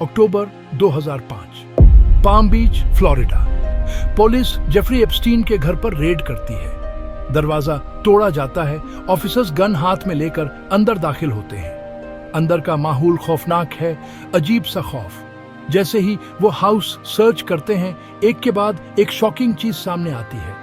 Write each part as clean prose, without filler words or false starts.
अक्टूबर 2005, palm बीच, Florida. Police Jeffrey Epstein के घर पर रेड करती है। दरवाजा तोड़ा जाता है। ऑफिसर्स गन हाथ में लेकर अंदर दाखिल होते हैं। अंदर का माहौल खौफनाक है, अजीब सा खौफ। जैसे ही वो हाउस सर्च करते हैं, एक के बाद एक शॉकिंग चीज सामने आती है।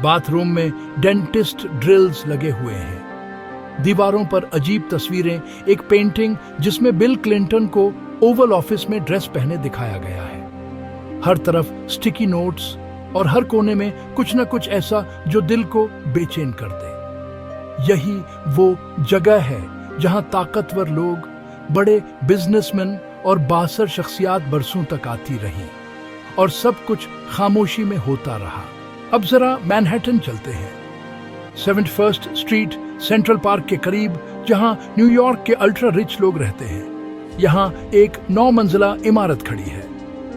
बाथरूम में डेंटिस्ट ड्रिल्स लगे हुए हैं। दीवारों पर अजीब तस्वीरें, एक पेंटिंग जिसमें बिल क्लिंटन को ओवल ऑफिस में ड्रेस पहने दिखाया गया है। हर तरफ स्टिकी नोट्स और हर कोने में कुछ न कुछ ऐसा जो दिल को बेचैन कर दे। यही वो जगह है जहां ताकतवर लोग, बड़े बिजनेसमैन और बासर शख्सियात बरसों तक आती रही और सब कुछ खामोशी में होता रहा। अब जरा मैनहट्टन चलते हैं। 71st स्ट्रीट सेंट्रल पार्क के करीब, जहां न्यूयॉर्क के अल्ट्रा रिच लोग रहते हैं। यहाँ एक 9 मंजिला इमारत खड़ी है।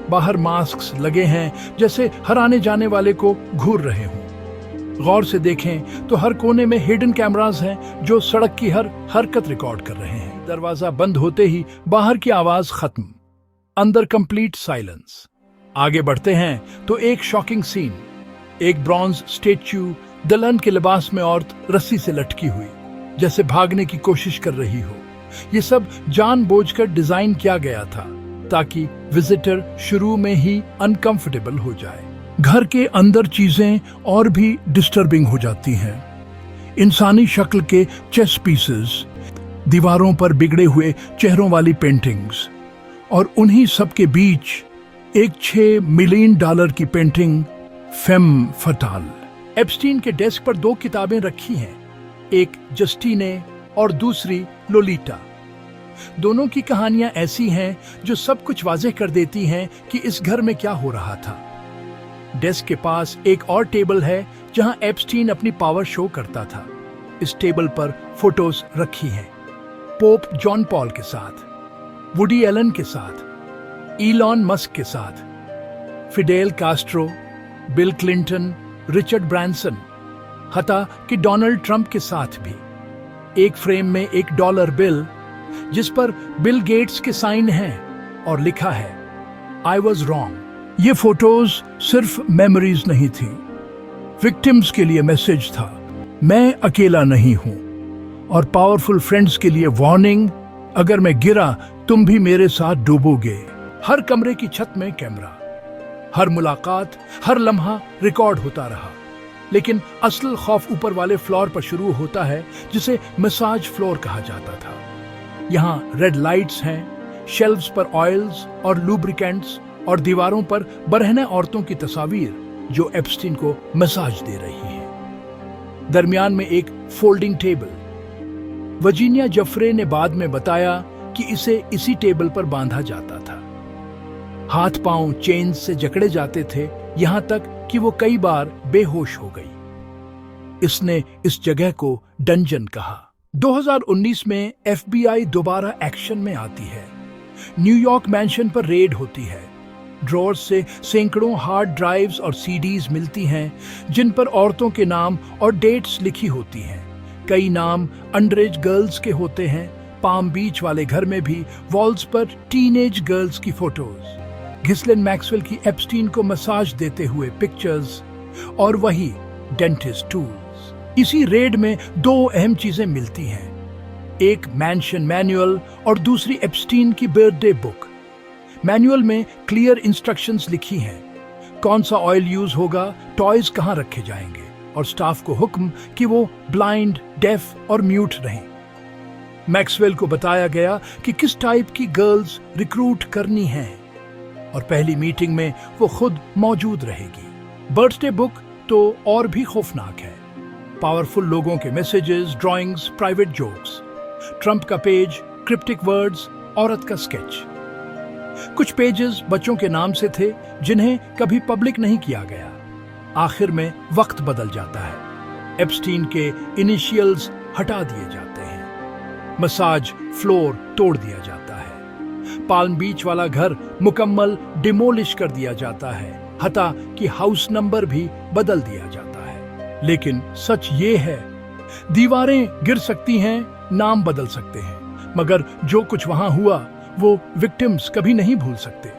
बाहर मास्क लगे हैं, जैसे हर आने जाने वाले को घूर रहे हों। गौर से देखें तो हर कोने में हिडन कैमरास हैं जो सड़क की हर हरकत रिकॉर्ड कर रहे हैं। दरवाजा बंद होते ही बाहर की आवाज खत्म, अंदर कंप्लीट साइलेंस। आगे बढ़ते हैं तो एक शॉकिंग सीन। एक ब्रॉन्ज स्टेच्यू, दुल्हन के लिबास में औरत रस्सी से लटकी हुई, जैसे भागने की कोशिश कर रही हो। ये सब जानबूझकर डिजाइन किया गया था ताकि विजिटर शुरू में ही अनकंफर्टेबल हो जाए। घर के अंदर चीजें और भी डिस्टर्बिंग हो जाती हैं। इंसानी शक्ल के चेस पीसेस, दीवारों पर बिगड़े हुए चेहरों वाली पेंटिंग्स, और उन्हीं सब के बीच एक $6 मिलियन की पेंटिंग फेम फटाल। एप्स्टीन के डेस्क पर 2 किताबें रखी हैं, एक जस्टिने और दूसरी लोलिटा। दोनों की कहानियां ऐसी हैं जो सब कुछ वाज़ेह कर देती हैं कि इस घर में क्या हो रहा था। डेस्क के पास एक और टेबल है जहां एप्स्टीन अपनी पावर शो करता था। इस टेबल पर फोटोज रखी हैं, पोप जॉन पॉल के साथ, वुडी एलन के साथ, इलॉन मस्क के साथ, Fidel Castro, bill Clinton, Richard Branson, हता कि डोनाल्ड ट्रंप के साथ भी। एक फ्रेम में एक डॉलर बिल जिस पर बिल गेट्स के साइन हैं और लिखा है, आई वॉज रॉन्ग। ये फोटोज सिर्फ मेमोरीज नहीं थी, विक्टिम्स के लिए मैसेज था, मैं अकेला नहीं हूं। और पावरफुल फ्रेंड्स के लिए वार्निंग, अगर मैं गिरा तुम भी मेरे साथ डूबोगे। हर कमरे की छत में कैमरा, हर मुलाकात, हर लम्हा रिकॉर्ड होता रहा। लेकिन असल खौफ ऊपर वाले फ्लोर पर शुरू होता है, जिसे मसाज फ्लोर कहा जाता था। यहाँ रेड लाइट्स हैं, शेल्व्स पर ऑयल्स और लुब्रिकेंट्स, और दीवारों पर बरहने औरतों की तस्वीर जो एप्स्टीन को मसाज दे रही है। दरमियान में एक फोल्डिंग टेबल। वर्जीनिया जफरे ने बाद में बताया कि इसे इसी टेबल पर बांधा जाता था। हाथ पांव चेन से जकड़े जाते थे, यहां तक कि वो कई बार बेहोश हो गई। इसने इस जगह को डंजन कहा। 2019 में FBI दोबारा एक्शन में आती है। न्यूयॉर्क मैंशन पर रेड होती है। ड्रॉर्स से सैकड़ों हार्ड ड्राइव्स और CDs मिलती हैं जिन पर औरतों के नाम और डेट्स लिखी होती हैं। कई नाम अंडरएज गर्ल्स के होते हैं। पाम बीच वाले घर में भी वॉल्स पर टीनेज गर्ल्स की फोटोज, घिस्लिन मैक्सवेल की एप्स्टीन को मसाज देते हुए पिक्चर्स, और वही डेंटिस्ट टूल्स। इसी रेड में 2 अहम चीजें मिलती हैं, एक मैंशन मैनुअल और दूसरी एप्स्टीन की बर्थडे बुक। मैनुअल में क्लियर इंस्ट्रक्शंस लिखी हैं, कौन सा ऑयल यूज होगा, टॉयज कहाँ रखे जाएंगे, और स्टाफ को हुक्म कि वो ब्लाइंड, डेफ और म्यूट रहें। मैक्सवेल को बताया गया कि किस टाइप की गर्ल्स रिक्रूट करनी है, और पहली मीटिंग में वो खुद मौजूद रहेगी। बर्थडे बुक तो और भी खौफनाक है। पावरफुल लोगों के messages, drawings, private jokes, Trump का पेज, क्रिप्टिक वर्ड्स, औरत का स्केच। कुछ पेजेस बच्चों के नाम से थे जिन्हें कभी पब्लिक नहीं किया गया। आखिर में वक्त बदल जाता है। एप्स्टीन के इनिशियल्स हटा दिए जाते हैं। मसाज फ्लोर तोड़ दिया जाता है। पाल्म बीच वाला घर मुकम्मल डिमोलिश कर दिया जाता है, हता कि हाउस नंबर भी बदल दिया जाता है। लेकिन सच ये है, दीवारें गिर सकती हैं, नाम बदल सकते हैं, मगर जो कुछ वहां हुआ वो विक्टिम्स कभी नहीं भूल सकते।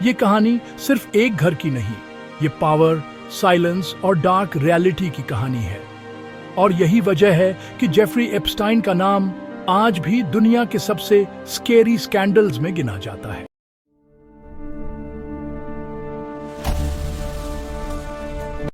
ये कहानी सिर्फ एक घर की नहीं, ये पावर, साइलेंस और डार्क रियलिटी की कहानी है। और यही वजह है कि जेफरी एप्स्टाइन का नाम आज भी दुनिया के सबसे स्केरी स्कैंडल्स में गिना जाता है।